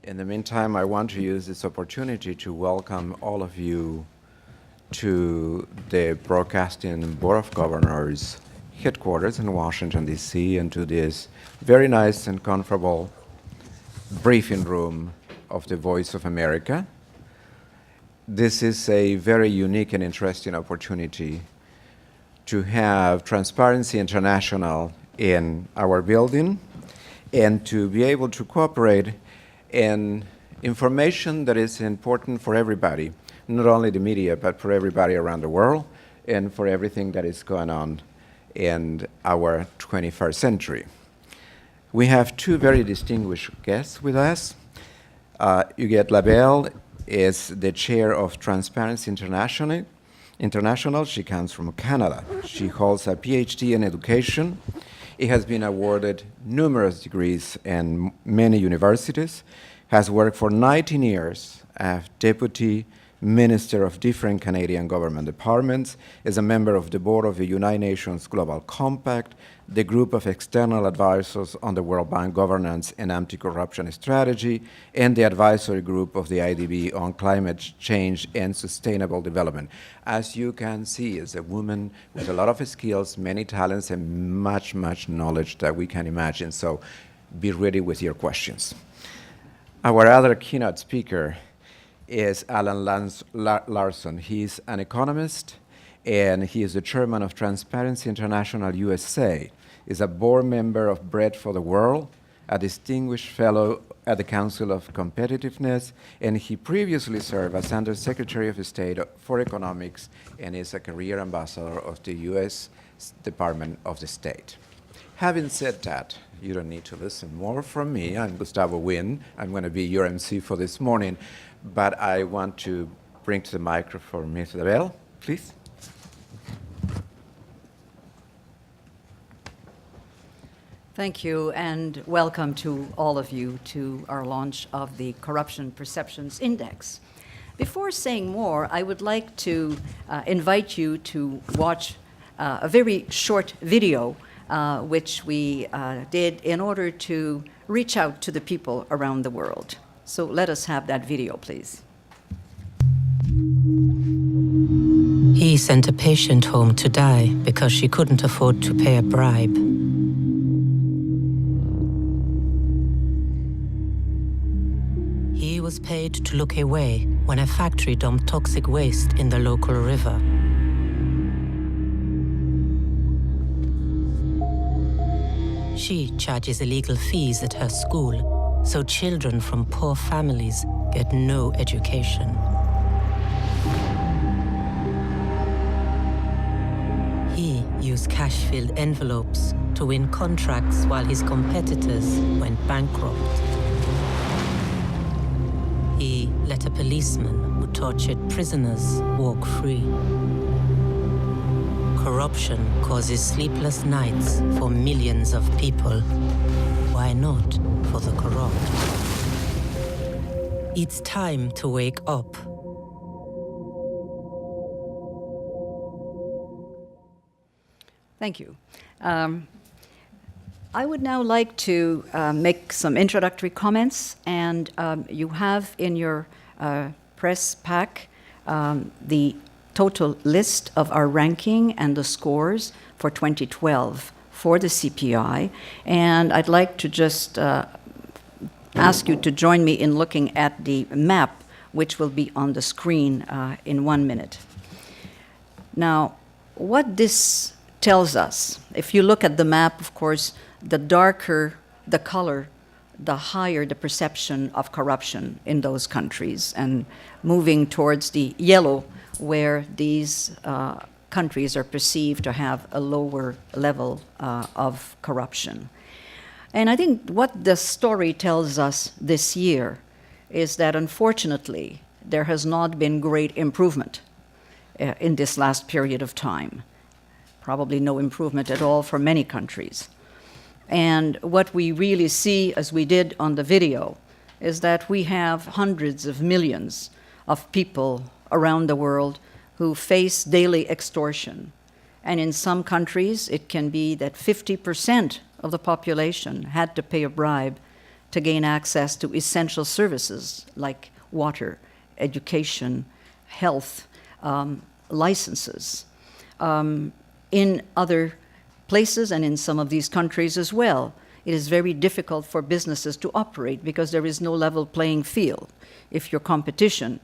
In the meantime, I want to use this opportunity to welcome all of you to the Broadcasting Board of Governors headquarters in Washington, D.C., and to this very nice and comfortable briefing room of the Voice of America. This is a very unique and interesting opportunity to have Transparency International in our building and to be able to cooperate in information that is important for everybody, not only the media, but for everybody around the world and for everything that is going on in our 21st century. We have two very distinguished guests with us. Huguette Labelle is the chair of Transparency International. She comes from Canada. She holds a PhD in education. He has been awarded numerous degrees in many universities, has worked for 19 years as Deputy Minister of different Canadian government departments, is a member of the board of the United Nations Global Compact, the group of external advisors on the World Bank governance and anti-corruption strategy, and the advisory group of the IDB on climate change and sustainable development. As you can see, is a woman with a lot of skills, many talents, and much knowledge that we can imagine. So be ready with your questions. Our other keynote speaker is Alan Larson. He's an economist, and he is the chairman of Transparency International USA. He's a board member of Bread for the World, a distinguished fellow at the Council of Competitiveness, and he previously served as Under Secretary of State for Economics and is a career ambassador of the U.S. Department of the State. Having said that, you don't need to listen more from me. I'm Gustavo Wynn. I'm going to be your MC for this morning, but I want to bring to the microphone Ms. Labelle, please. Thank you, and welcome to all of you to our launch of the Corruption Perceptions Index. Before saying more, I would like to invite you to watch a very short video which we did in order to reach out to the people around the world. So let us have that video, please. He sent a patient home to die because she couldn't afford to pay a bribe. He was paid to look away when a factory dumped toxic waste in the local river. She charges illegal fees at her school, so children from poor families get no education. He used cash-filled envelopes to win contracts while his competitors went bankrupt. He let a policeman who tortured prisoners walk free. Corruption causes sleepless nights for millions of people. Why not for the corrupt? It's time to wake up. Thank you. I would now like to make some introductory comments, and you have in your press pack the total list of our ranking and the scores for 2012 for the CPI, and I'd like to just ask you to join me in looking at the map, which will be on the screen in 1 minute. Now, what this tells us, if you look at the map, of course, the darker the color, the higher the perception of corruption in those countries, and moving towards the yellow, where these countries are perceived to have a lower level of corruption. And I think what the story tells us this year is that, unfortunately, there has not been great improvement in this last period of time. Probably no improvement at all for many countries. And what we really see, as we did on the video, is that we have hundreds of millions of people around the world who face daily extortion. And in some countries, it can be that 50% of the population had to pay a bribe to gain access to essential services like water, education, health, licenses. In other places and in some of these countries as well, it is very difficult for businesses to operate because there is no level playing field. If your competition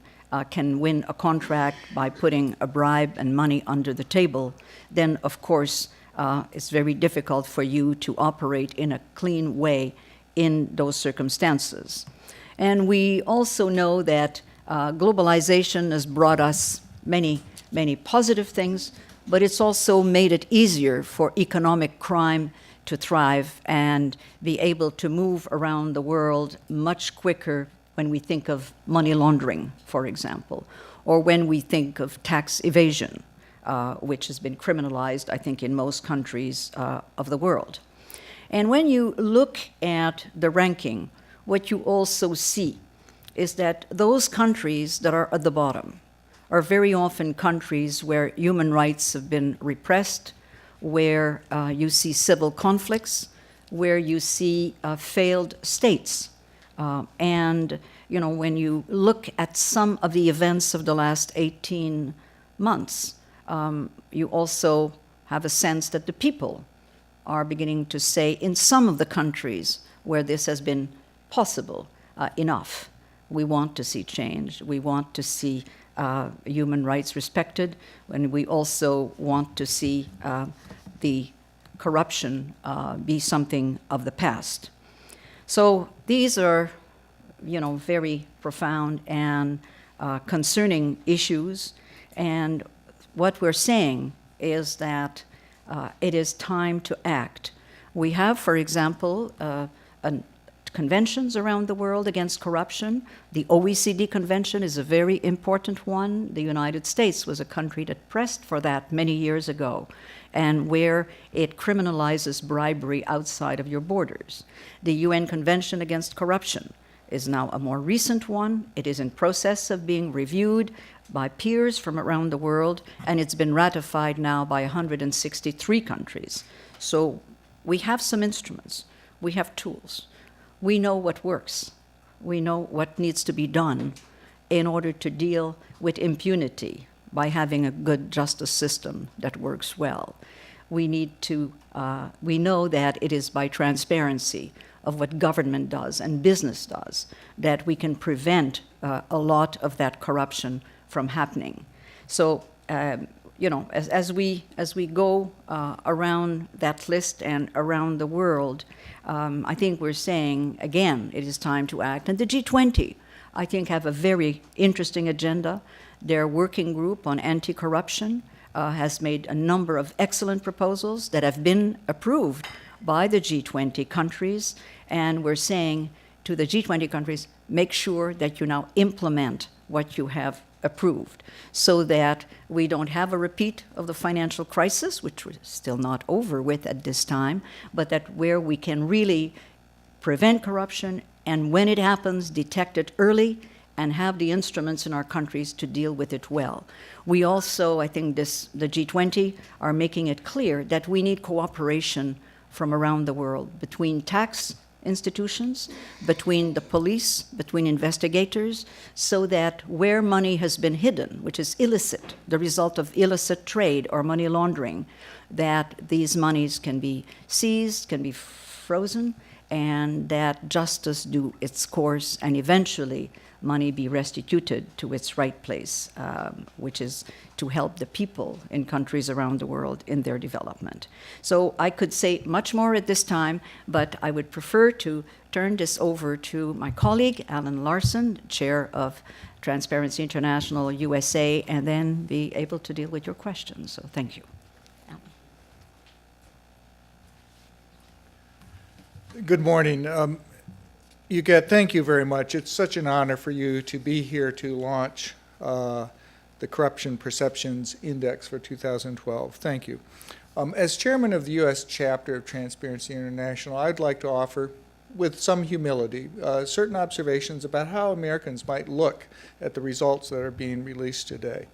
can win a contract by putting a bribe and money under the table, then of course it's very difficult for you to operate in a clean way in those circumstances. And we also know that globalization has brought us many, many positive things, but it's also made it easier for economic crime to thrive and be able to move around the world much quicker when we think of money laundering, for example, or when we think of tax evasion, which has been criminalized, I think, in most countries of the world. And when you look at the ranking, what you also see is that those countries that are at the bottom are very often countries where human rights have been repressed, where you see civil conflicts, where you see failed states. And you know, when you look at some of the events of the last 18 months, you also have a sense that the people are beginning to say, in some of the countries where this has been possible, enough. We want to see change. We want to see human rights respected, and we also want to see the corruption be something of the past. So these are, you know, very profound and concerning issues, and what we're saying is that it is time to act. We have, for example, conventions around the world against corruption. The OECD convention is a very important one. The United States was a country that pressed for that many years ago, and where it criminalizes bribery outside of your borders. The UN Convention Against Corruption is now a more recent one. It is in process of being reviewed by peers from around the world, and it's been ratified now by 163 countries. So we have some instruments. We have tools. We know what works. We know what needs to be done in order to deal with impunity by having a good justice system that works well. We know that it is by transparency of what government does and business does that we can prevent a lot of that corruption from happening. So, you know, as we go around that list and around the world, I think we're saying, again, it is time to act. And the G20, I think, have a very interesting agenda. Their working group on anti-corruption has made a number of excellent proposals that have been approved by the G20 countries. And we're saying to the G20 countries, make sure that you now implement what you have approved, so that we don't have a repeat of the financial crisis, which we're still not over with at this time, but that where we can really prevent corruption, and when it happens, detect it early and have the instruments in our countries to deal with it well. We also, I think the G20 are making it clear that we need cooperation from around the world between tax institutions, between the police, between investigators, so that where money has been hidden, which is illicit, the result of illicit trade or money laundering, that these monies can be seized, can be frozen, and that justice do its course, and eventually money be restituted to its right place, which is to help the people in countries around the world in their development. So I could say much more at this time, but I would prefer to turn this over to my colleague, Alan Larson, chair of Transparency International USA, and then be able to deal with your questions. So thank you. Good morning. Thank you very much. It's such an honor for you to be here to launch the Corruption Perceptions Index for 2012. Thank you. As chairman of the U.S. chapter of Transparency International, I'd like to offer, with some humility, certain observations about how Americans might look at the results that are being released today.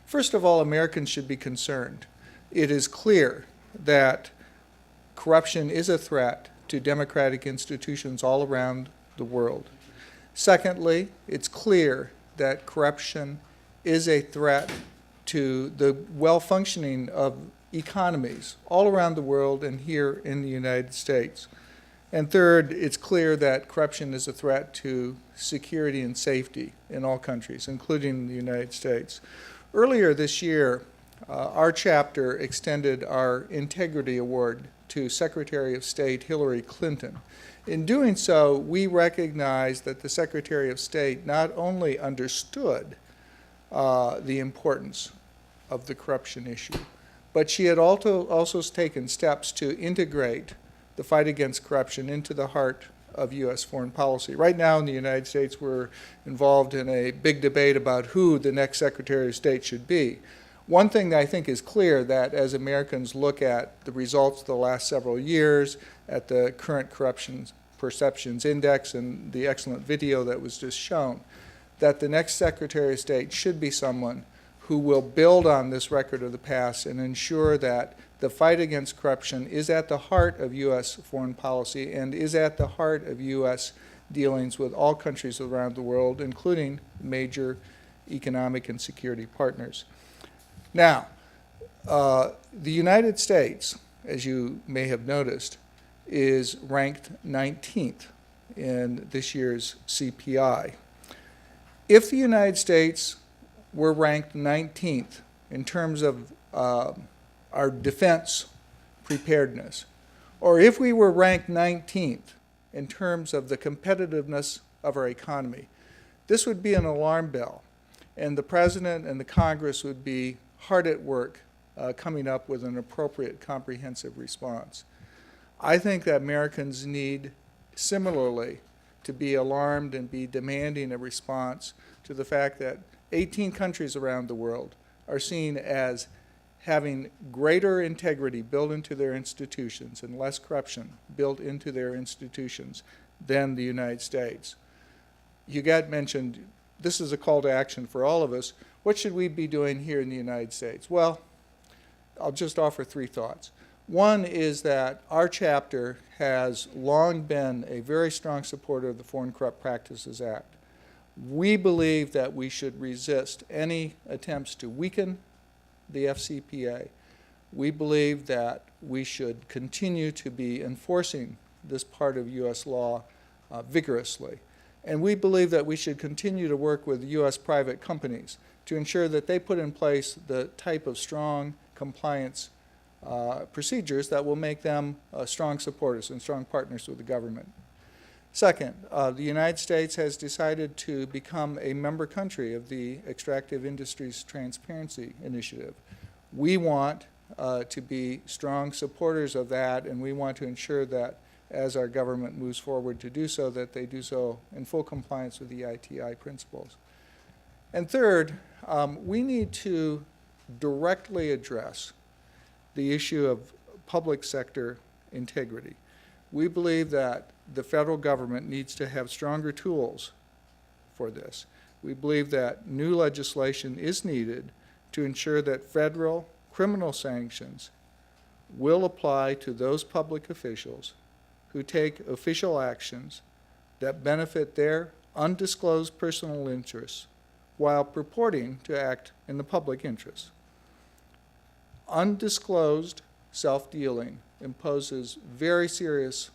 First of all, Americans should be concerned. It is clear that corruption is a threat to democratic institutions all around the world. Secondly, it's clear that corruption is a threat to the well-functioning of economies all around the world and here in the United States. And third, it's clear that corruption is a threat to security and safety in all countries, including the United States. Earlier this year, our chapter extended our Integrity Award to Secretary of State Hillary Clinton. In doing so, we recognized that the Secretary of State not only understood the importance of the corruption issue, but she had also taken steps to integrate the fight against corruption into the heart of U.S. foreign policy. Right now in the United States, we're involved in a big debate about who the next Secretary of State should be. One thing that I think is clear, that as Americans look at the results of the last several years, at the current corruption perceptions index and the excellent video that was just shown, that the next Secretary of State should be someone who will build on this record of the past and ensure that the fight against corruption is at the heart of U.S. foreign policy and is at the heart of U.S. dealings with all countries around the world, including major economic and security partners. Now, the United States, as you may have noticed, is ranked 19th in this year's CPI. If the United States were ranked 19th in terms of our defense preparedness, or if we were ranked 19th in terms of the competitiveness of our economy, this would be an alarm bell, and the President and the Congress would be hard at work coming up with an appropriate, comprehensive response. I think that Americans need similarly to be alarmed and be demanding a response to the fact that 18 countries around the world are seen as having greater integrity built into their institutions and less corruption built into their institutions than the United States. Huguette mentioned this is a call to action for all of us. What should we be doing here in the United States? Well, I'll just offer three thoughts. One is that our chapter has long been a very strong supporter of the Foreign Corrupt Practices Act. We believe that we should resist any attempts to weaken the FCPA. We believe that we should continue to be enforcing this part of U.S. law vigorously. And we believe that we should continue to work with U.S. private companies to ensure that they put in place the type of strong compliance procedures that will make them strong supporters and strong partners with the government. Second, the United States has decided to become a member country of the Extractive Industries Transparency Initiative. We want to be strong supporters of that, and we want to ensure that as our government moves forward to do so, that they do so in full compliance with the ITI principles. And third, we need to directly address the issue of public sector integrity. We believe that the federal government needs to have stronger tools for this. We believe that new legislation is needed to ensure that federal criminal sanctions will apply to those public officials who take official actions that benefit their undisclosed personal interests while purporting to act in the public interest. Undisclosed self-dealing imposes very serious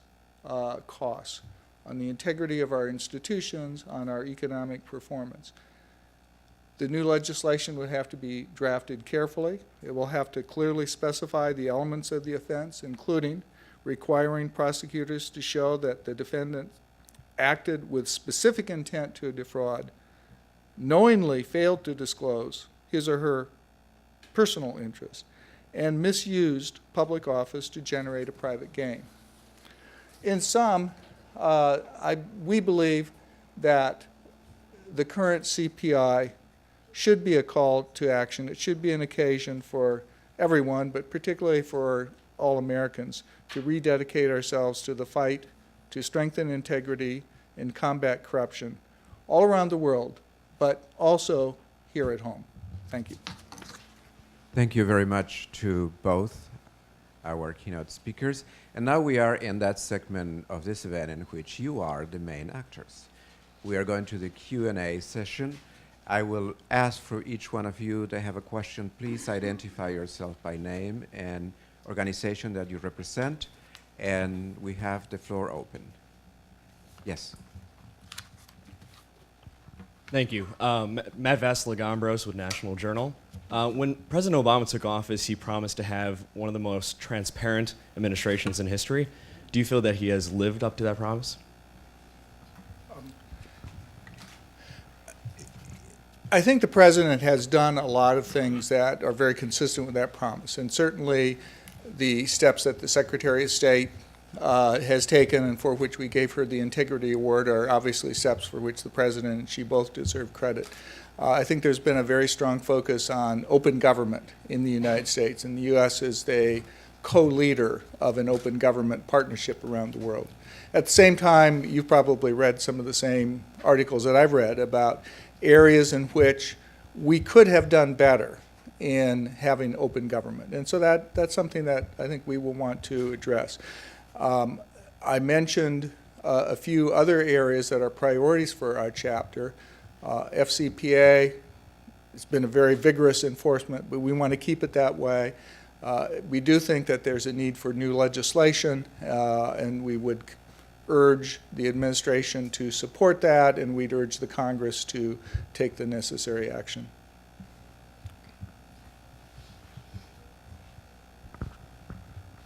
costs on the integrity of our institutions, on our economic performance. The new legislation would have to be drafted carefully. It will have to clearly specify the elements of the offense, including requiring prosecutors to show that the defendant acted with specific intent to defraud, knowingly failed to disclose his or her personal interest, and misused public office to generate a private gain. In sum, we believe that the current CPI should be a call to action. It should be an occasion for everyone, but particularly for all Americans, to rededicate ourselves to the fight to strengthen integrity and combat corruption all around the world, but also here at home. Thank you. Thank you very much to both our keynote speakers. And now we are in that segment of this event in which you are the main actors. We are going to the Q&A session. I will ask for each one of you to have a question. Please identify yourself by name and organization that you represent. And we have the floor open. Yes. Thank you. Matt Vasilagambros with National Journal. When President Obama took office, he promised to have one of the most transparent administrations in history. Do you feel that he has lived up to that promise? I think the president has done a lot of things that are very consistent with that promise, and certainly the steps that the Secretary of State has taken and for which we gave her the Integrity Award are obviously steps for which the president and she both deserve credit. I think there's been a very strong focus on open government in the United States, and the U.S. is the co-leader of an open government partnership around the world. At the same time, you've probably read some of the same articles that I've read about areas in which we could have done better in having open government. And so that's something that I think we will want to address. I mentioned a few other areas that are priorities for our chapter. FCPA, it's been a very vigorous enforcement, but we want to keep it that way. We do think that there's a need for new legislation, and we would urge the administration to support that, and we'd urge the Congress to take the necessary action.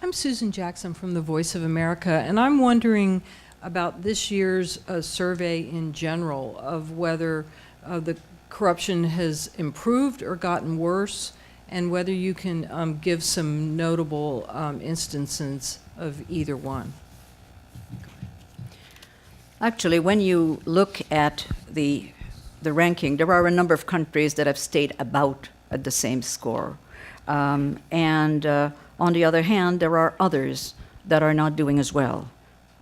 I'm Susan Jackson from the Voice of America, and I'm wondering about this year's survey in general of whether the corruption has improved or gotten worse, and whether you can give some notable instances of either one. Actually, when you look at the ranking, there are a number of countries that have stayed about at the same score. On the other hand, there are others that are not doing as well.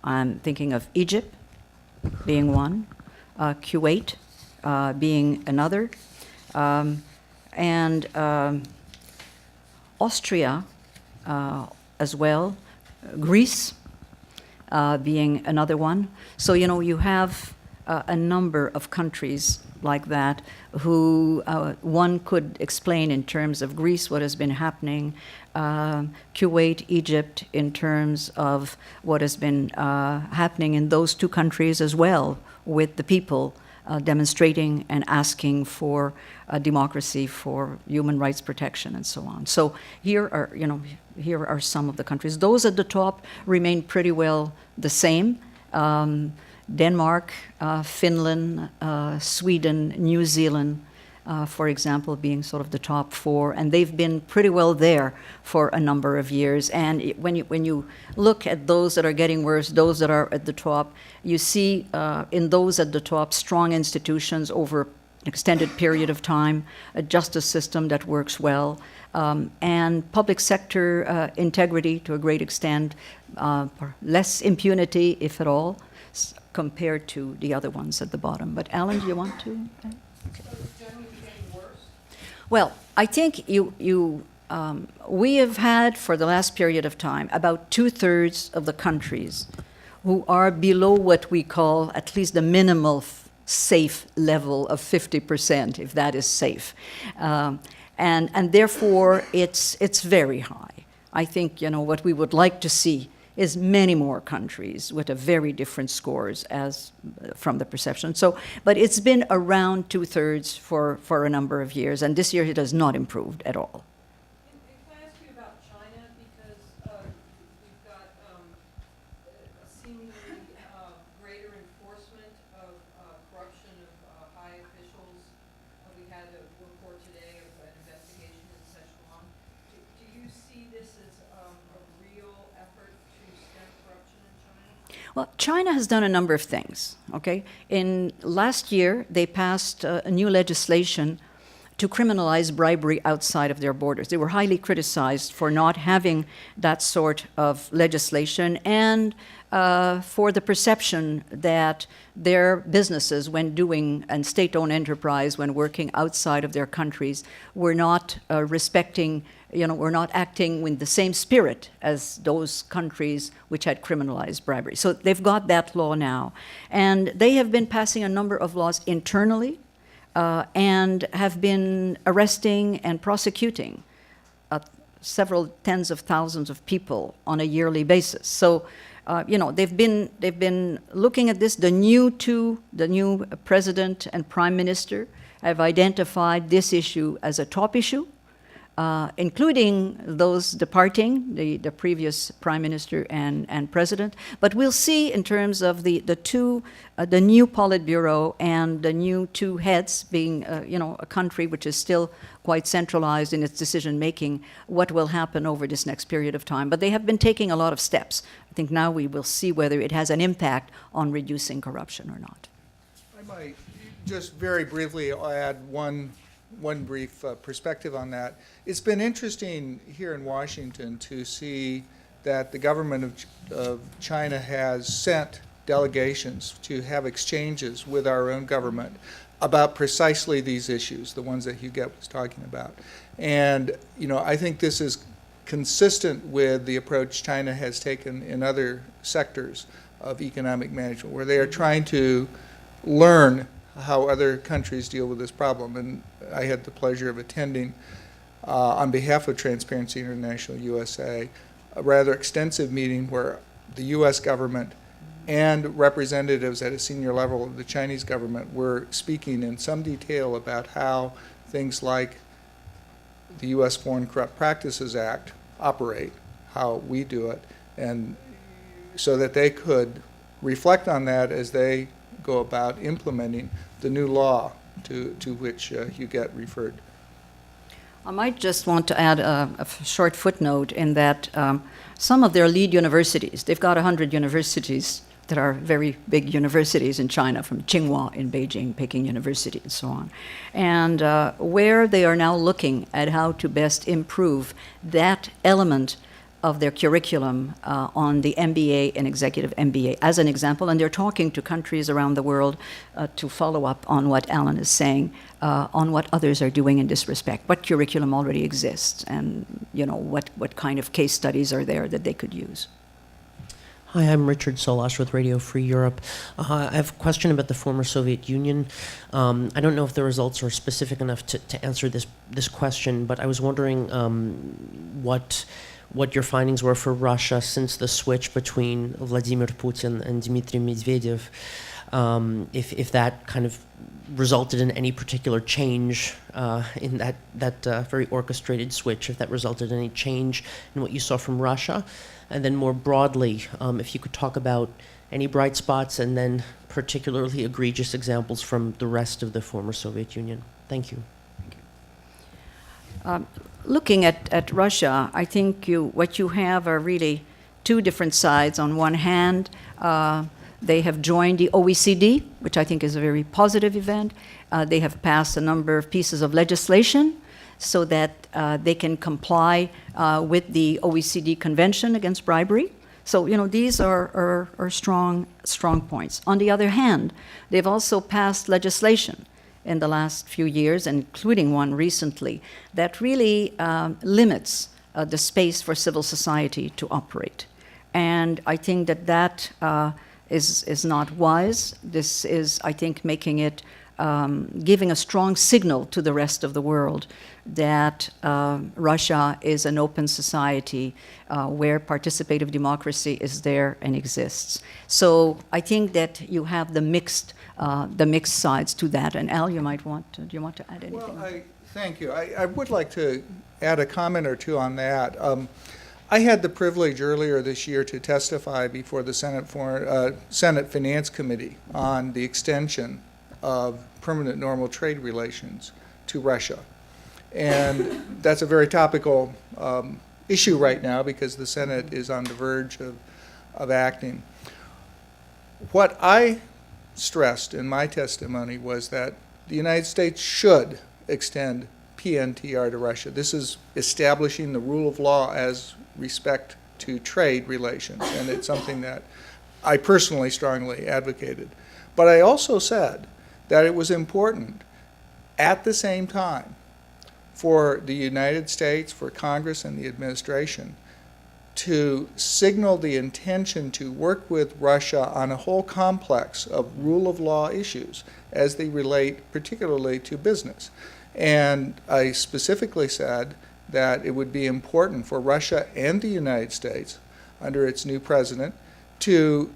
I'm thinking of Egypt being one, Kuwait being another, and Austria as well, Greece being another one. So, you know, you have a number of countries like that who one could explain in terms of Greece what has been happening, Kuwait, Egypt in terms of what has been happening in those two countries as well, with the people demonstrating and asking for democracy, for human rights protection, and so on. So here are some of the countries. Those at the top remain pretty well the same. Denmark, Finland, Sweden, New Zealand, for example, being sort of the top four, and they've been pretty well there for a number of years. And when you look at those that are getting worse, those that are at the top, you see in those at the top strong institutions over an extended period of time, a justice system that works well, and public sector integrity to a great extent, less impunity, if at all, compared to the other ones at the bottom. But Alan, do you want to? Okay. Well, I think we have had for the last period of time about 2/3 of the countries who are below what we call at least the minimal safe level of 50%, if that is safe, and therefore it's very high. I think what we would like to see is many more countries with a very different scores as from the perception. So, but it's been around 2/3 for a number of years, and this year it has not improved at all. Can I ask you about China, because we've got a seemingly greater enforcement of corruption of high officials. We had a report today of an investigation in Sichuan. Do you see this as a real effort to stem corruption in China? Well, China has done a number of things, okay? In last year, they passed a new legislation to criminalize bribery outside of their borders. They were highly criticized for not having that sort of legislation and for the perception that their businesses, when doing, and state-owned enterprise, when working outside of their countries, were not respecting, were not acting in the same spirit as those countries which had criminalized bribery. So they've got that law now. And they have been passing a number of laws internally and have been arresting and prosecuting several tens of thousands of people on a yearly basis. So, they've been looking at this. The new president and prime minister have identified this issue as a top issue, including those departing, the previous prime minister and president. But we'll see in terms of the new Politburo and the new two heads being, a country which is still quite centralized in its decision-making, what will happen over this next period of time. But they have been taking a lot of steps. I think now we will see whether it has an impact on reducing corruption or not. I might just very briefly add one brief perspective on that. It's been interesting here in Washington to see that the government of China has sent delegations to have exchanges with our own government about precisely these issues, the ones that Huguette was talking about. And, I think this is consistent with the approach China has taken in other sectors of economic management, where they are trying to learn how other countries deal with this problem. And I had the pleasure of attending, on behalf of Transparency International USA, a rather extensive meeting where the U.S. government and representatives at a senior level of the Chinese government were speaking in some detail about how things like the U.S. Foreign Corrupt Practices Act operate, how we do it, and so that they could reflect on that as they go about implementing the new law to which Huguette referred. I might just want to add a short footnote in that some of their lead universities, they've got 100 universities that are very big universities in China, from Tsinghua in Beijing, Peking University, and so on. And where they are now looking at how to best improve that element of their curriculum on the MBA and executive MBA as an example, and they're talking to countries around the world to follow up on what Alan is saying, on what others are doing in this respect, what curriculum already exists, and what kind of case studies are there that they could use. Hi, I'm Richard Solash with Radio Free Europe. I have a question about the former Soviet Union. I don't know if the results are specific enough to answer this question, but I was wondering what your findings were for Russia since the switch between Vladimir Putin and Dmitry Medvedev, if that kind of resulted in any particular change in that very orchestrated switch, if that resulted in any change in what you saw from Russia. And then more broadly, if you could talk about any bright spots and then particularly egregious examples from the rest of the former Soviet Union. Thank you. Looking at Russia, I think what you have are really two different sides. On one hand, they have joined the OECD, which I think is a very positive event. They have passed a number of pieces of legislation so that they can comply with the OECD Convention Against Bribery. So, these are strong points. On the other hand, they've also passed legislation in the last few years, including one recently, that really limits the space for civil society to operate. And I think that is not wise. This is, I think, making it, giving a strong signal to the rest of the world that Russia is an open society where participative democracy is there and exists. So I think that you have the mixed sides to that. And Al, do you want to add anything? Well, thank you. I would like to add a comment or two on that. I had the privilege earlier this year to testify before the Senate Finance Committee on the extension of permanent normal trade relations to Russia. And that's a very topical issue right now because the Senate is on the verge of acting. What I stressed in my testimony was that the United States should extend PNTR to Russia. This is establishing the rule of law as respect to trade relations, and it's something that I personally strongly advocated. But I also said that it was important at the same time for the United States, for Congress and the administration, to signal the intention to work with Russia on a whole complex of rule of law issues as they relate particularly to business. And I specifically said that it would be important for Russia and the United States, under its new president, to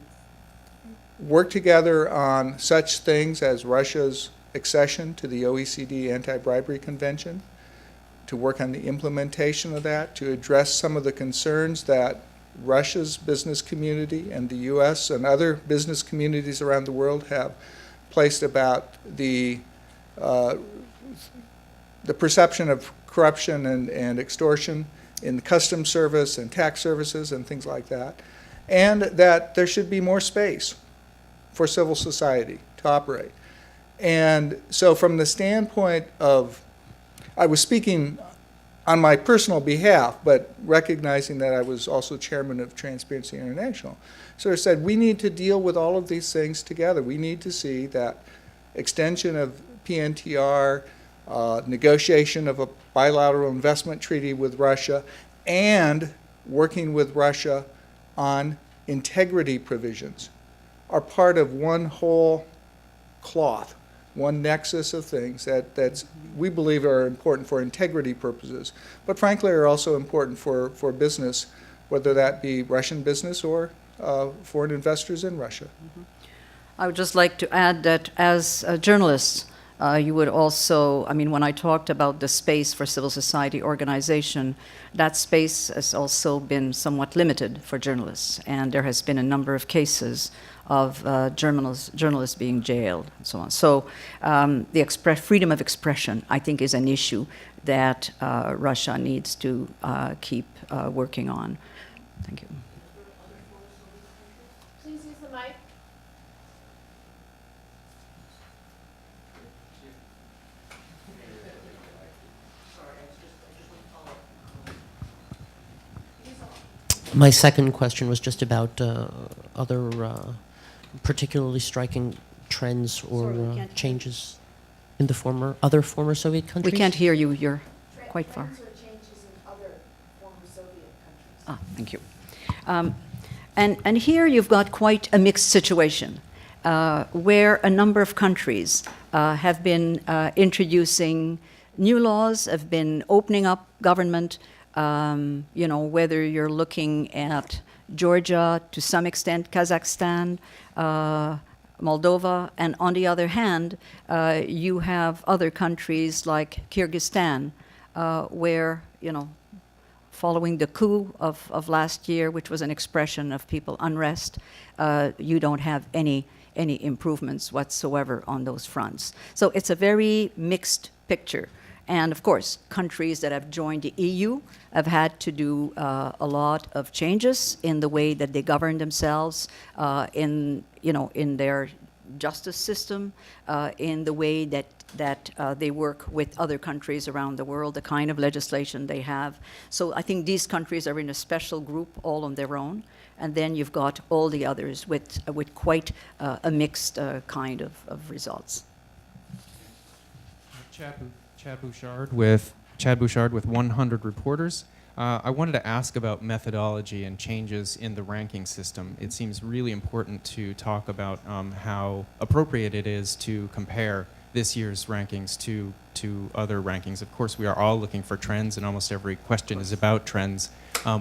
work together on such things as Russia's accession to the OECD Anti-Bribery Convention, to work on the implementation of that, to address some of the concerns that Russia's business community and the U.S. and other business communities around the world have placed about the perception of corruption and extortion in the customs service and tax services and things like that, and that there should be more space for civil society to operate. And so from the standpoint of, I was speaking on my personal behalf, but recognizing that I was also chairman of Transparency International. So I said, we need to deal with all of these things together. We need to see that extension of PNTR, negotiation of a bilateral investment treaty with Russia, and working with Russia on integrity provisions are part of one whole cloth, one nexus of things that we believe are important for integrity purposes, but frankly are also important for business, whether that be Russian business or foreign investors in Russia. I would just like to add that as journalists, you would also, I mean, when I talked about the space for civil society organization, that space has also been somewhat limited for journalists, and there has been a number of cases of journalists being jailed and so on. So the freedom of expression, I think, is an issue that Russia needs to keep working on. Thank you. Please use the mic. My second question was just about other particularly striking trends or Sorry, we can't- changes in the other former Soviet countries? We can't hear you. You're quite far. Trends or changes in other former Soviet countries. Ah, thank you. And here you've got quite a mixed situation, where a number of countries have been introducing new laws, have been opening up government. You know, whether you're looking at Georgia, to some extent Kazakhstan, Moldova, and on the other hand, you have other countries like Kyrgyzstan, where, you know, following the coup of last year, which was an expression of people unrest, you don't have any improvements whatsoever on those fronts. So it's a very mixed picture. And of course, countries that have joined the EU have had to do a lot of changes in the way that they govern themselves, in their justice system, in the way that they work with other countries around the world, the kind of legislation they have. So I think these countries are in a special group all on their own. And then you've got all the others with quite a mixed kind of results. Chad Bouchard with 100 Reporters. I wanted to ask about methodology and changes in the ranking system. It seems really important to talk about how appropriate it is to compare this year's rankings to other rankings. Of course, we are all looking for trends, and almost every question is about trends.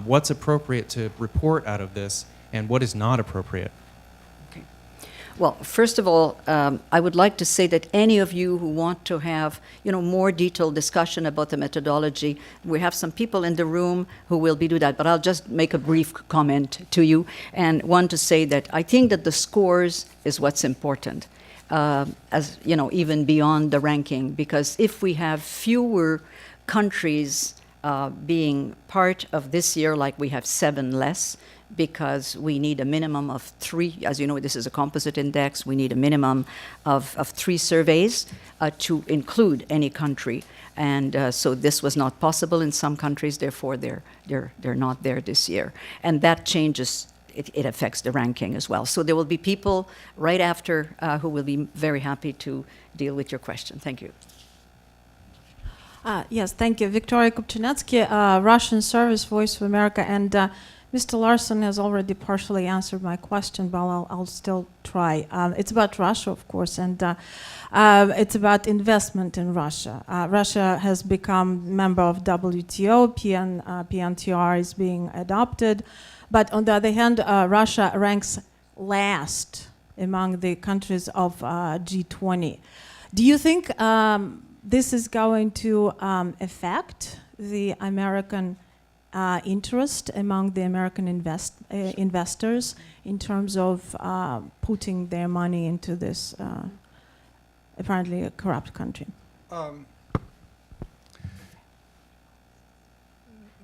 What's appropriate to report out of this, and what is not appropriate? Well, first of all, I would like to say that any of you who want to have, more detailed discussion about the methodology, we have some people in the room who will do that, but I'll just make a brief comment to you and want to say that I think that the scores is what's important, even beyond the ranking, because if we have fewer countries being part of this year, like we have 7 less, because we need a minimum of 3, as you know, this is a composite index, we need a minimum of 3 surveys to include any country. And so this was not possible in some countries, therefore they're not there this year. And that changes, it affects the ranking as well. So there will be people right after who will be very happy to deal with your question. Thank you. Yes, thank you. Victoria Kupchinetsky, Russian Service, Voice of America. And Mr. Larson has already partially answered my question, but I'll still try. It's about Russia, of course, and it's about investment in Russia. Russia has become member of WTO, PNTR is being adopted, but on the other hand, Russia ranks last among the countries of G20. Do you think this is going to affect the American interest among the American investors in terms of putting their money into this apparently a corrupt country?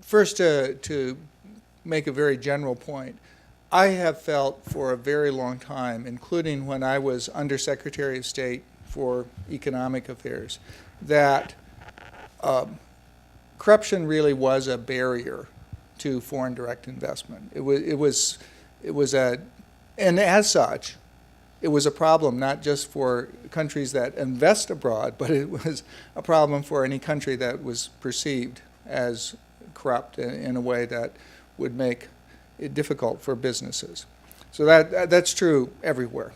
First, to make a very general point, I have felt for a very long time, including when I was Undersecretary of State for Economic Affairs, that corruption really was a barrier to foreign direct investment. And as such, it was a problem not just for countries that invest abroad, but it was a problem for any country that was perceived as corrupt in a way that would make it difficult for businesses. So that's true everywhere.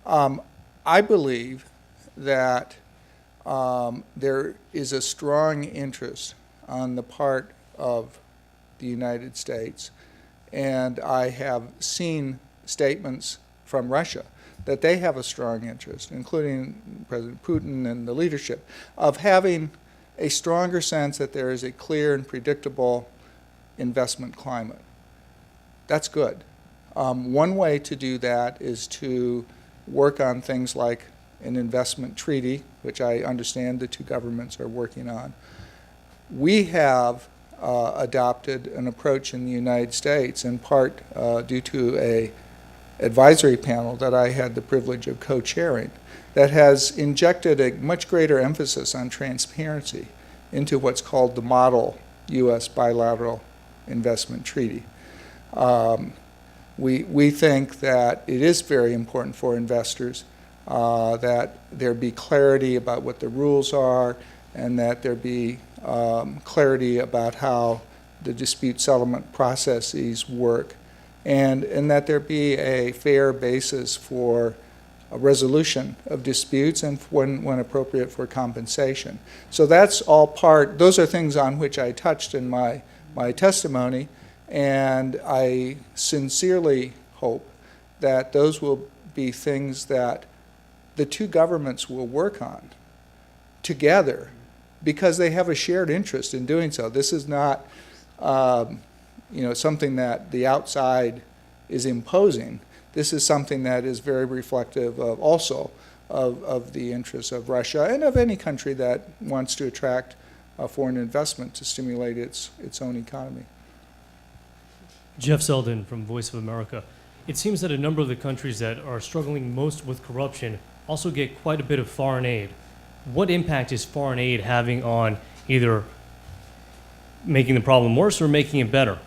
I believe that there is a strong interest on the part of the United States, and I have seen statements from Russia that they have a strong interest, including President Putin and the leadership, of having a stronger sense that there is a clear and predictable investment climate. That's good. One way to do that is to work on things like an investment treaty, which I understand the two governments are working on. We have adopted an approach in the United States, in part due to an advisory panel that I had the privilege of co-chairing, that has injected a much greater emphasis on transparency into what's called the model U.S. bilateral investment treaty. We think that it is very important for investors that there be clarity about what the rules are, and that there be clarity about how the dispute settlement processes work, and that there be a fair basis for a resolution of disputes and when appropriate for compensation. So that's all part, those are things on which I touched in my testimony, and I sincerely hope that those will be things that the two governments will work on together because they have a shared interest in doing so. This is not something that the outside is imposing. This is something that is very reflective of also of the interests of Russia and of any country that wants to attract foreign investment to stimulate its own economy. Jeff Selden from Voice of America. It seems that a number of the countries that are struggling most with corruption also get quite a bit of foreign aid. What impact is foreign aid having on either making the problem worse or making it better?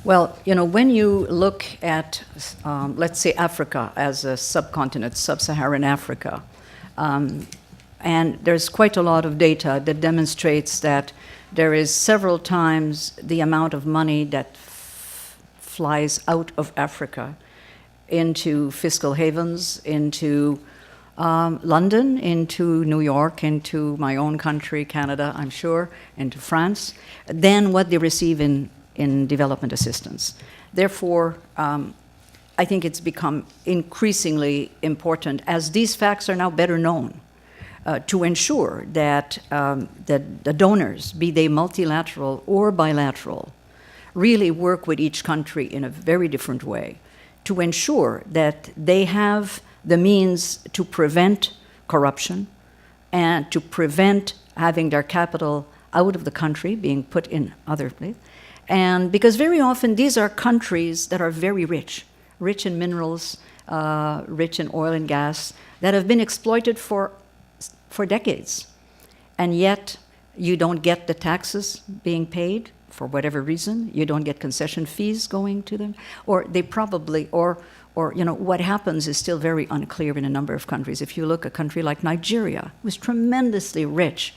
Well, when you look at, let's say, Africa as a subcontinent, sub-Saharan Africa, and there's quite a lot of data that demonstrates that there is several times the amount of money that flies out of Africa into fiscal havens, into London, into New York, into my own country, Canada, I'm sure, into France, than what they receive in development assistance. Therefore, I think it's become increasingly important, as these facts are now better known, to ensure that the donors, be they multilateral or bilateral, really work with each country in a very different way to ensure that they have the means to prevent corruption and to prevent having their capital out of the country being put in other places, And because very often these are countries that are very rich, rich in minerals, rich in oil and gas, that have been exploited for decades. And yet you don't get the taxes being paid for whatever reason. You don't get concession fees going to them. Or they probably, or what happens is still very unclear in a number of countries. If you look at a country like Nigeria, who's tremendously rich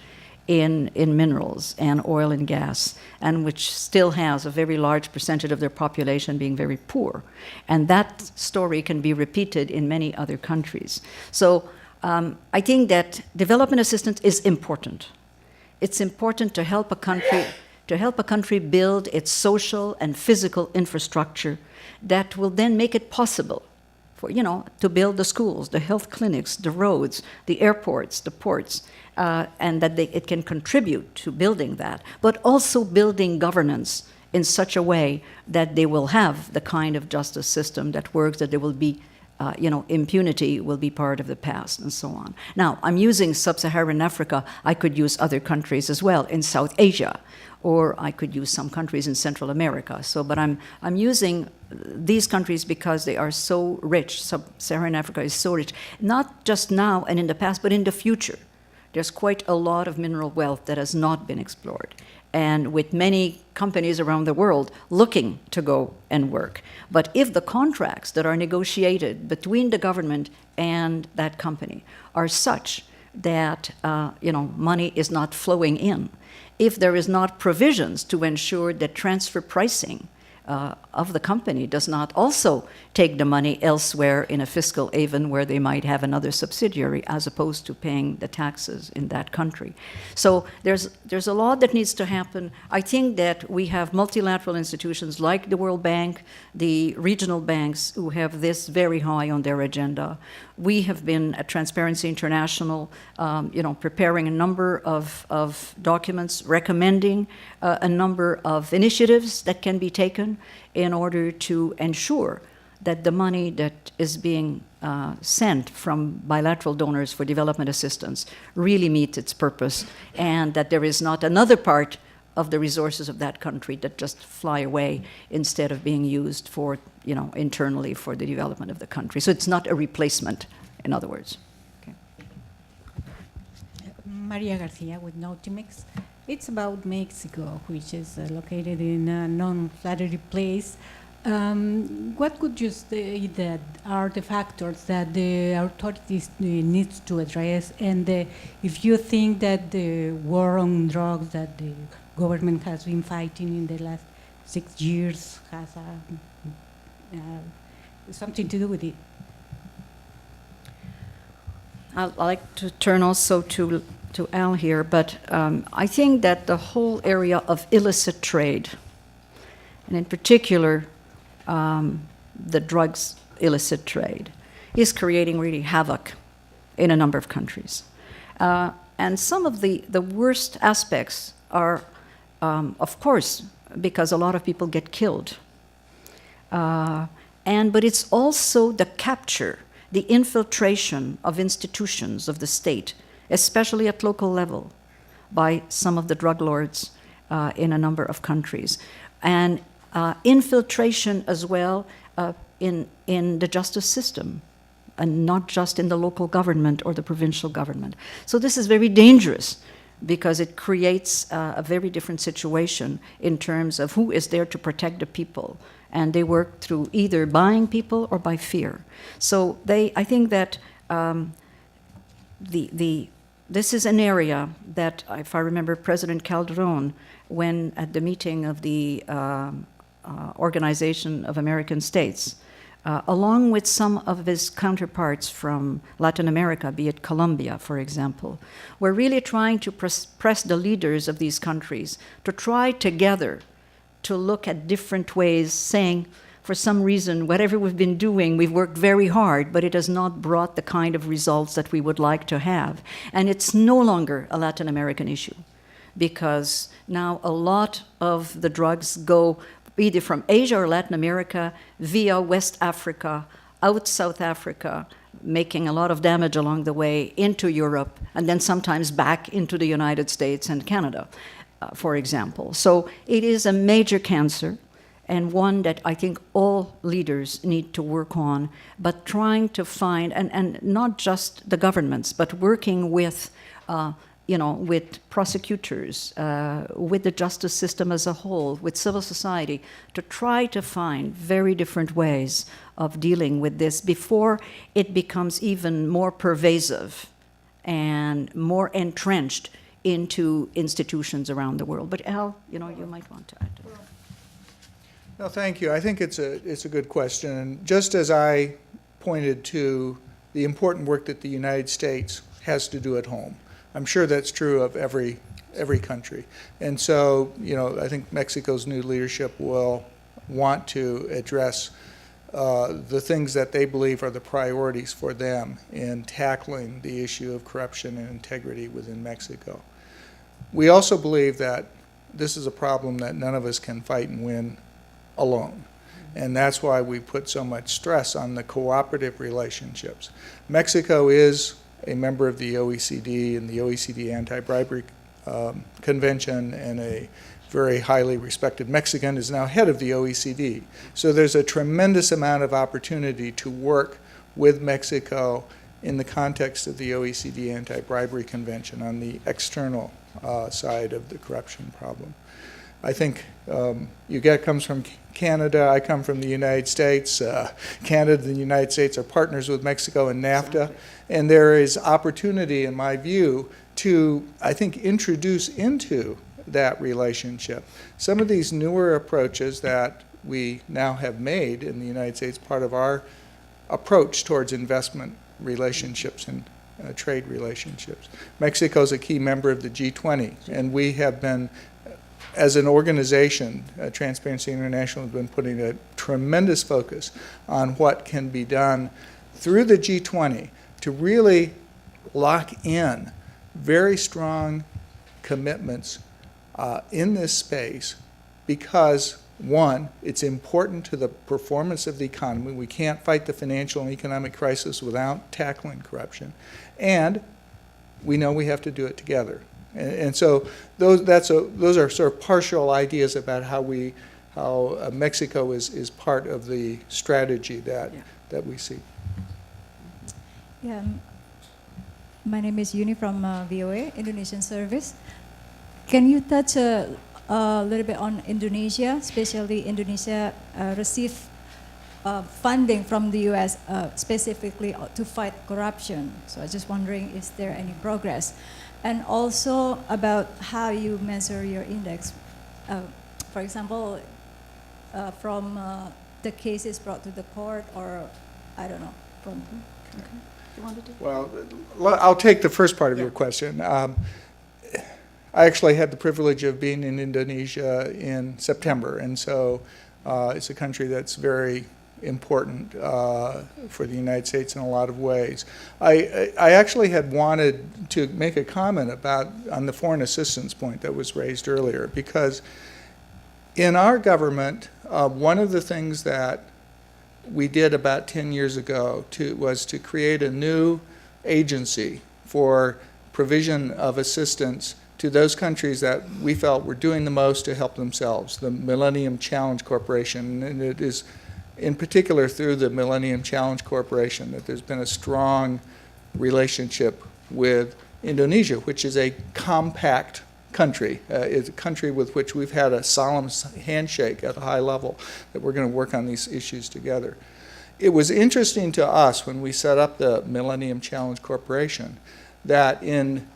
in minerals and oil and gas, and which still has a very large percentage of their population being very poor. And that story can be repeated in many other countries. So I think that development assistance is important. It's important to help a country build its social and physical infrastructure that will then make it possible for, to build the schools, the health clinics, the roads, the airports, the ports, and that it can contribute to building that, but also building governance in such a way that they will have the kind of justice system that works, that there will be, impunity will be part of the past, and so on. Now, I'm using sub-Saharan Africa. I could use other countries as well in South Asia, or I could use some countries in Central America. But I'm using these countries because they are so rich. Sub-Saharan Africa is so rich, not just now and in the past, but in the future. There's quite a lot of mineral wealth that has not been explored, and with many companies around the world looking to go and work. But if the contracts that are negotiated between the government and that company are such that money is not flowing in, if there is not provisions to ensure that transfer pricing of the company does not also take the money elsewhere in a fiscal haven where they might have another subsidiary as opposed to paying the taxes in that country. So there's a lot that needs to happen. I think that we have multilateral institutions like the World Bank, the regional banks who have this very high on their agenda. We have been at Transparency International, preparing a number of documents recommending a number of initiatives that can be taken in order to ensure that the money that is being sent from bilateral donors for development assistance really meets its purpose, and that there is not another part of the resources of that country that just fly away instead of being used for, internally for the development of the country. So it's not a replacement, in other words. Okay. Maria Garcia with Notimex. It's about Mexico, which is located in a non-flattery place. What could you say that are the factors that the authorities need to address, and if you think that the war on drugs that the government has been fighting in the last 6 years has something to do with it? I'd like to turn also to Al here, but I think that the whole area of illicit trade, and in particular the drugs illicit trade, is creating really havoc in a number of countries. And some of the worst aspects are, of course, because a lot of people get killed. But it's also the capture, the infiltration of institutions of the state, especially at local level, by some of the drug lords in a number of countries. And infiltration as well in the justice system, and not just in the local government or the provincial government. So this is very dangerous because it creates a very different situation in terms of who is there to protect the people. And they work through either buying people or by fear. So I think that this is an area that, if I remember, President Calderon, when at the meeting of the Organization of American States, along with some of his counterparts from Latin America, be it Colombia, for example, were really trying to press the leaders of these countries to try together to look at different ways, saying, for some reason, whatever we've been doing, we've worked very hard, but it has not brought the kind of results that we would like to have. And it's no longer a Latin American issue, because now a lot of the drugs go either from Asia or Latin America via West Africa, out South Africa, making a lot of damage along the way into Europe, and then sometimes back into the United States and Canada. for example. So it is a major cancer, and one that I think all leaders need to work on, but trying to find, and not just the governments, but working with, with prosecutors, with the justice system as a whole, with civil society, to try to find very different ways of dealing with this before it becomes even more pervasive and more entrenched into institutions around the world. But Al, you might want to add to that. No, thank you. I think it's a good question. And just as I pointed to the important work that the United States has to do at home, I'm sure that's true of every country. And so, I think Mexico's new leadership will want to address the things that they believe are the priorities for them in tackling the issue of corruption and integrity within Mexico. We also believe that this is a problem that none of us can fight and win alone. And that's why we put so much stress on the cooperative relationships. Mexico is a member of the OECD and the OECD Anti-Bribery Convention, and a very highly respected Mexican is now head of the OECD. So there's a tremendous amount of opportunity to work with Mexico in the context of the OECD Anti-Bribery Convention on the external side of the corruption problem. I think Huguette comes from Canada, I come from the United States. Canada and the United States are partners with Mexico in NAFTA, and there is opportunity, in my view, to, I think, introduce into that relationship some of these newer approaches that we now have made in the United States, part of our approach towards investment relationships and trade relationships. Mexico is a key member of the G20, and we have been, as an organization, Transparency International has been putting a tremendous focus on what can be done through the G20 to really lock in very strong commitments in this space because, one, it's important to the performance of the economy. We can't fight the financial and economic crisis without tackling corruption. And we know we have to do it together. And so those are sort of partial ideas about how Mexico is part of the strategy that we see. Yeah, my name is Yuni from VOA, Indonesian Service. Can you touch a little bit on Indonesia, especially Indonesia received funding from the U.S. Specifically to fight corruption. So I was just wondering, is there any progress? And also about how you measure your index. For example, from the cases brought to the court, or I don't know, from... Okay. You want to do? Well, I'll take the first part of your question. I actually had the privilege of being in Indonesia in September, and so it's a country that's very important for the United States in a lot of ways. I actually had wanted to make a comment on the foreign assistance point that was raised earlier, because in our government, one of the things that we did about 10 years ago was to create a new agency for provision of assistance to those countries that we felt were doing the most to help themselves, the Millennium Challenge Corporation. And it is in particular through the Millennium Challenge Corporation that there's been a strong relationship with Indonesia, which is a compact country. It's a country with which we've had a solemn handshake at a high level that we're going to work on these issues together. It was interesting to us when we set up the Millennium Challenge Corporation that in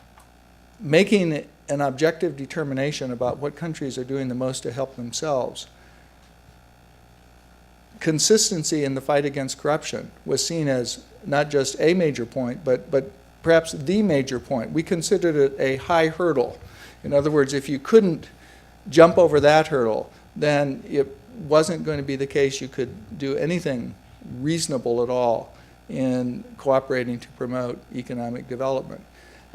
making an objective determination about what countries are doing the most to help themselves, consistency in the fight against corruption was seen as not just a major point, but perhaps the major point. We considered it a high hurdle. In other words, if you couldn't jump over that hurdle, then it wasn't going to be the case you could do anything reasonable at all in cooperating to promote economic development.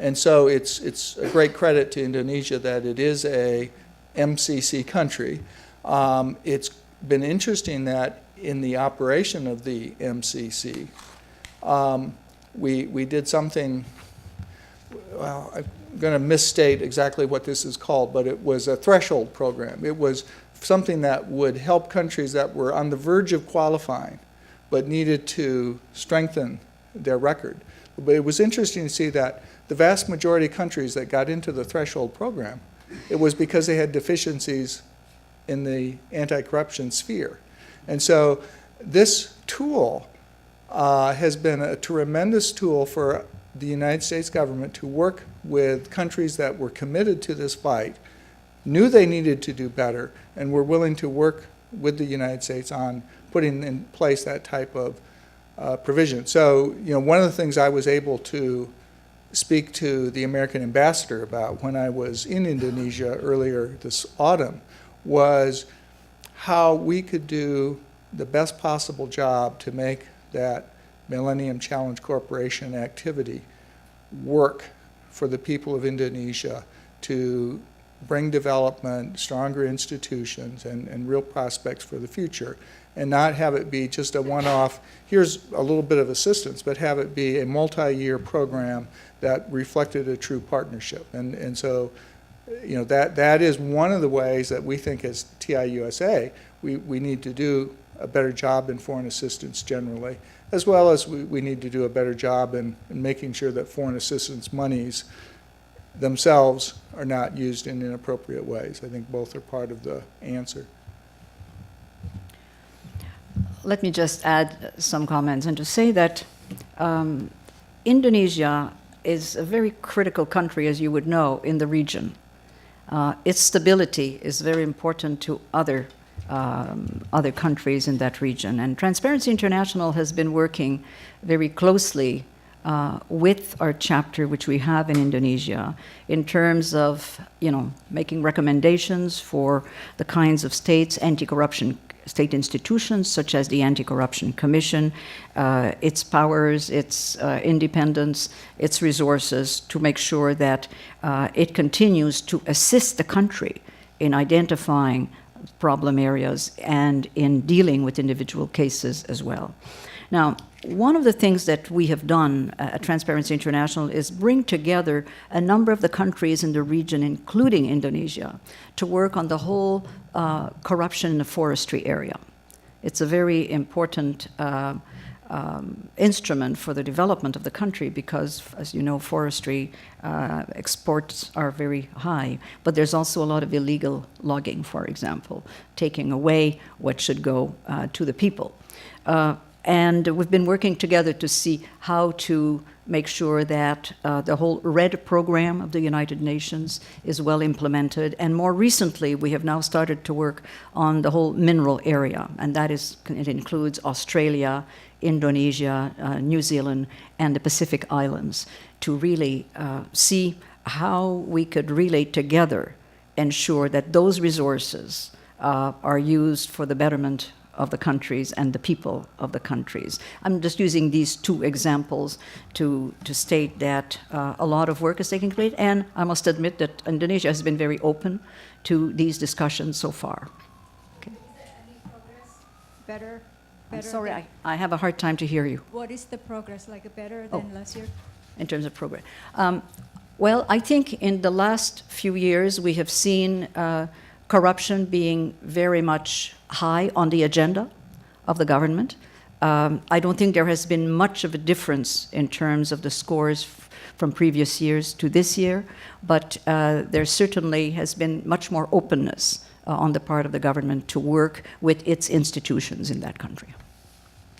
And so it's a great credit to Indonesia that it is a MCC country. It's been interesting that in the operation of the MCC, we did something, well, going to misstate exactly what this is called, but it was a threshold program. It was something that would help countries that were on the verge of qualifying but needed to strengthen their record. But it was interesting to see that the vast majority of countries that got into the threshold program, it was because they had deficiencies in the anti-corruption sphere. And so this tool has been a tremendous tool for the United States government to work with countries that were committed to this fight, knew they needed to do better, and were willing to work with the United States on putting in place that type of provision. So, one of the things I was able to speak to the American ambassador about when I was in Indonesia earlier this autumn was how we could do the best possible job to make that Millennium Challenge Corporation activity work for the people of Indonesia to bring development, stronger institutions, and real prospects for the future, and not have it be just a one-off, here's a little bit of assistance, but have it be a multi-year program that reflected a true partnership. And so, that is one of the ways that we think as TIUSA, we need to do a better job in foreign assistance generally, as well as we need to do a better job in making sure that foreign assistance monies themselves are not used in inappropriate ways. I think both are part of the answer. Let me just add some comments and to say that Indonesia is a very critical country, as you would know, in the region. Its stability is very important to other countries in that region. And Transparency International has been working very closely with our chapter, which we have in Indonesia, in terms of, making recommendations for the kinds of anti-corruption state institutions, such as the Anti-Corruption Commission, its powers, its independence, its resources, to make sure that it continues to assist the country in identifying problem areas and in dealing with individual cases as well. Now, one of the things that we have done at Transparency International is bring together a number of the countries in the region, including Indonesia, to work on the whole corruption in the forestry area. It's a very important instrument for the development of the country because, as you know, forestry exports are very high. But there's also a lot of illegal logging, for example, taking away what should go to the people. And we've been working together to see how to make sure that the whole RED program of the United Nations is well implemented. And more recently, we have now started to work on the whole mineral area. And it includes Australia, Indonesia, New Zealand, and the Pacific Islands to really see how we could really together ensure that those resources are used for the betterment of the countries and the people of the countries. I'm just using these two examples to state that a lot of work is taking place, and I must admit that Indonesia has been very open to these discussions so far. Okay. Is there any progress? Better I'm sorry, than- I have a hard time to hear you. What is the progress, like better than last year? In terms of progress. Well, I think in the last few years we have seen corruption being very much high on the agenda of the government. I don't think there has been much of a difference in terms of the scores from previous years to this year, but there certainly has been much more openness on the part of the government to work with its institutions in that country.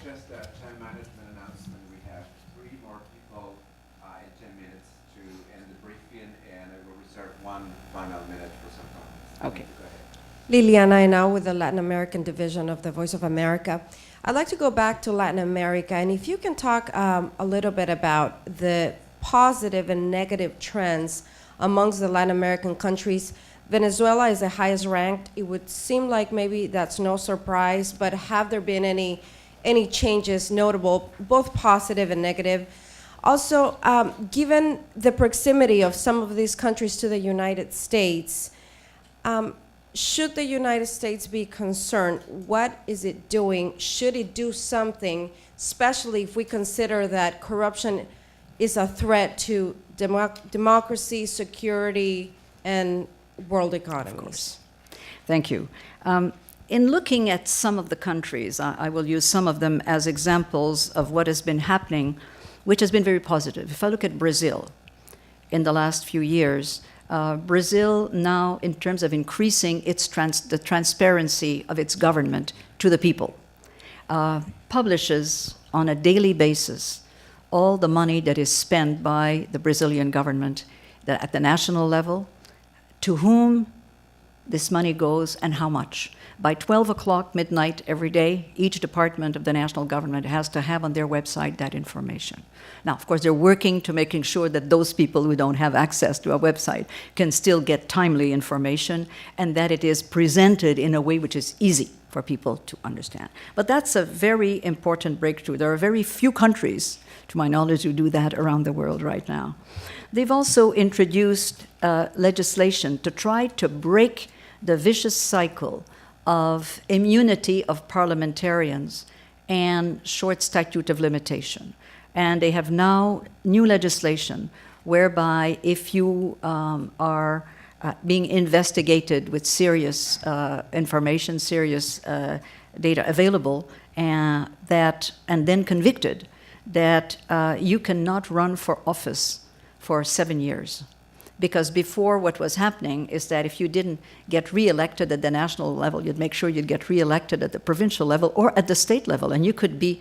Just a time management announcement. We have 3 more people in 10 minutes to end the briefing, and I will reserve 1 final minute for some comments. Okay. Go ahead. Liliana Henao with the Latin American division of the Voice of America. I'd like to go back to Latin America, and if you can talk a little bit about the positive and negative trends amongst the Latin American countries. Venezuela is the highest ranked. It would seem like maybe that's no surprise, but have there been any changes notable, both positive and negative? Also, given the proximity of some of these countries to the United States, should the United States be concerned? What is it doing? Should it do something, especially if we consider that corruption is a threat to democracy, security, and world economies. Thank you. In looking at some of the countries, I will use some of them as examples of what has been happening, which has been very positive. If I look at Brazil, in the last few years, Brazil now, in terms of increasing the transparency of its government to the people, publishes on a daily basis all the money that is spent by the Brazilian government at the national level, to whom this money goes and how much. By 12 o'clock midnight every day, each department of the national government has to have on their website that information. Now, of course, they're working to making sure that those people who don't have access to a website can still get timely information, and that it is presented in a way which is easy for people to understand. But that's a very important breakthrough. There are very few countries, to my knowledge, who do that around the world right now. They've also introduced legislation to try to break the vicious cycle of immunity of parliamentarians and short statute of limitation. And they have now new legislation whereby if you are being investigated with serious information, serious data available, and then convicted, that you cannot run for office for 7 years. Because before, what was happening is that if you didn't get reelected at the national level, you'd make sure you'd get reelected at the provincial level or at the state level, and you could be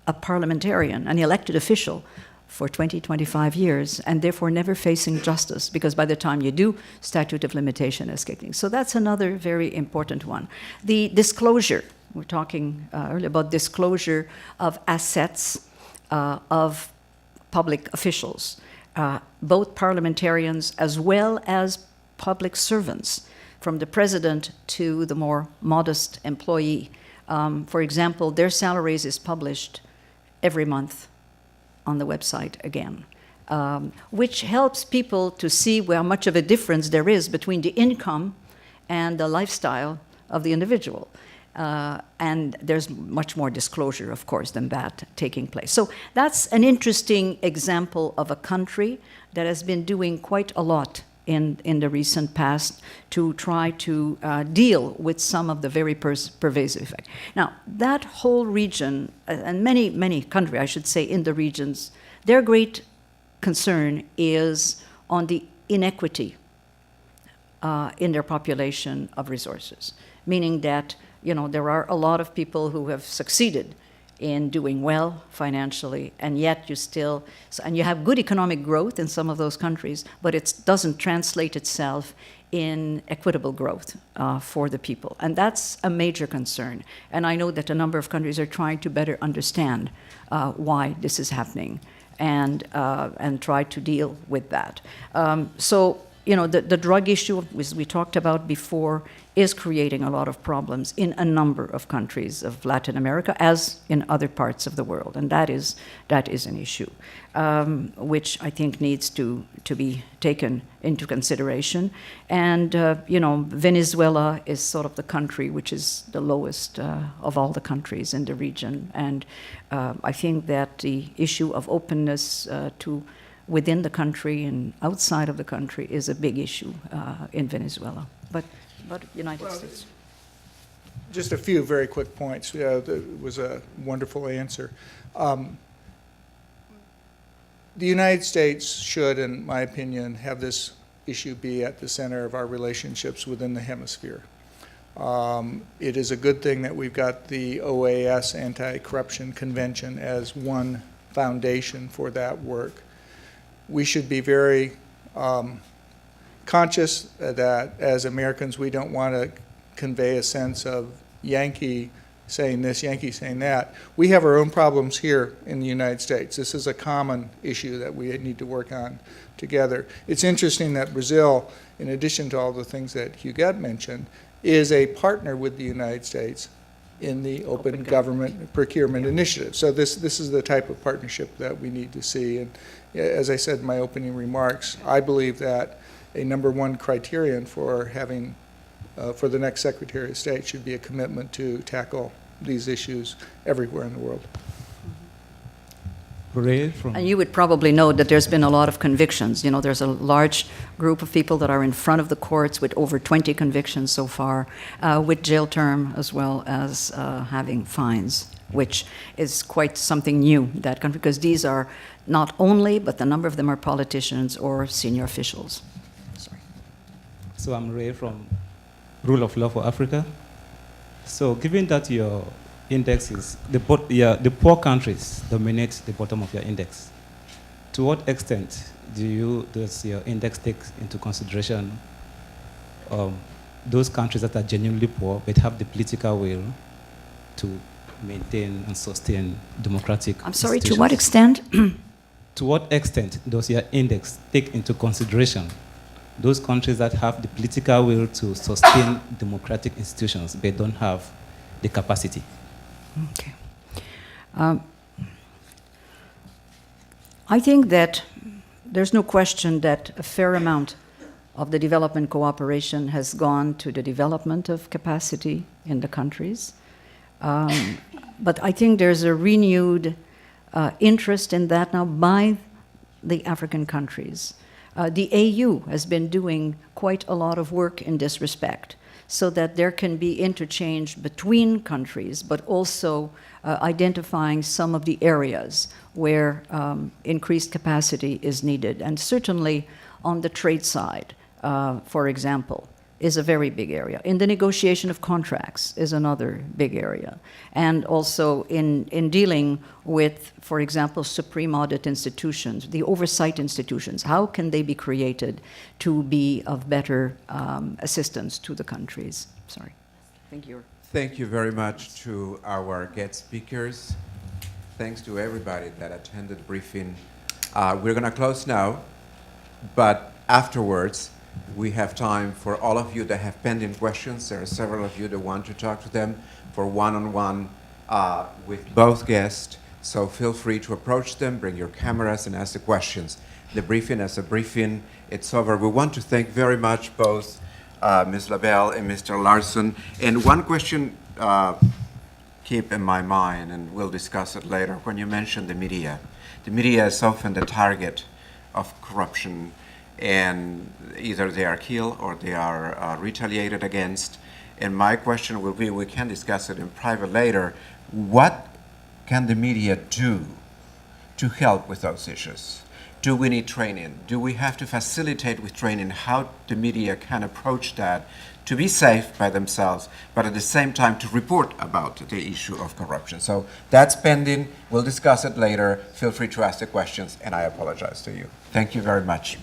a parliamentarian, an elected official, for 20, 25 years, and therefore never facing justice, because by the time you do, statute of limitation is kicking. So that's another very important one. The disclosure, we're talking earlier about disclosure of assets of public officials. Both parliamentarians as well as public servants, from the president to the more modest employee. For example, their salaries is published every month on the website again, which helps people to see how much of a difference there is between the income and the lifestyle of the individual. And there's much more disclosure, of course, than that taking place. So that's an interesting example of a country that has been doing quite a lot in the recent past to try to deal with some of the very pervasive effects. Now, that whole region, and many, many countries, I should say, in the regions, their great concern is on the inequity in their population of resources, meaning that there are a lot of people who have succeeded in doing well financially, and yet you have good economic growth in some of those countries, but it doesn't translate itself in equitable growth for the people. And that's a major concern. And I know that a number of countries are trying to better understand why this is happening and try to deal with that. The drug issue, as we talked about before, is creating a lot of problems in a number of countries of Latin America, as in other parts of the world, and that is an issue, which I think needs to be taken into consideration. And Venezuela is sort of the country which is the lowest of all the countries in the region, and I think that the issue of openness within the country and outside of the country is a big issue in Venezuela. But United States. Just a few very quick points. That was a wonderful answer. The United States should, in my opinion, have this issue be at the center of our relationships within the hemisphere. It is a good thing that we've got the OAS Anti-Corruption Convention as one foundation for that work. We should be very conscious that as Americans we don't want to convey a sense of Yankee saying this, Yankee saying that. We have our own problems here in the United States. This is a common issue that we need to work on together. It's interesting that Brazil, in addition to all the things that Huguette mentioned, is a partner with the United States in the Open Government Procurement Initiative. So this is the type of partnership that we need to see. And as I said in my opening remarks, I believe that a number one criterion for having, for the next Secretary of State should be a commitment to tackle these issues everywhere in the world. Ray from... And you would probably know that there's been a lot of convictions. You know, there's a large group of people that are in front of the courts with over 20 convictions so far, with jail term as well as having fines, which is quite something new, that country, because these are not only, but the number of them are politicians or senior officials. Sorry. So I'm Ray from Rule of Law for Africa. So given that your index is, the poor countries dominate the bottom of your index, to what extent does your index take into consideration those countries that are genuinely poor but have the political will to maintain and sustain democratic I'm sorry, to institutions? what extent? To what extent does your index take into consideration those countries that have the political will to sustain democratic institutions but don't have the capacity? Okay. I think that there's no question that a fair amount of the development cooperation has gone to the development of capacity in the countries. But I think there's a renewed interest in that now by the African countries. The AU has been doing quite a lot of work in this respect, so that there can be interchange between countries, but also identifying some of the areas where increased capacity is needed. And certainly on the trade side, for example, is a very big area. In the negotiation of contracts is another big area. And also in dealing with, for example, supreme audit institutions, the oversight institutions, how can they be created to be of better assistance to the countries? Sorry. Thank you. Thank you very much to our guest speakers. Thanks to everybody that attended the briefing. We're going to close now, but afterwards, we have time for all of you that have pending questions. There are several of you that want to talk to them for one-on-one with both guests. So feel free to approach them, bring your cameras, and ask the questions. The briefing as a briefing, it's over. We want to thank very much both Ms. LaBelle and Mr. Larson. And one question keep in my mind, and we'll discuss it later, when you mentioned the media is often the target of corruption, and either they are killed or they are retaliated against. And my question will be, we can discuss it in private later, what can the media do to help with those issues? Do we need training? Do we have to facilitate with training how the media can approach that to be safe by themselves, but at the same time to report about the issue of corruption? So that's pending. We'll discuss it later. Feel free to ask the questions, and I apologize to you. Thank you very much.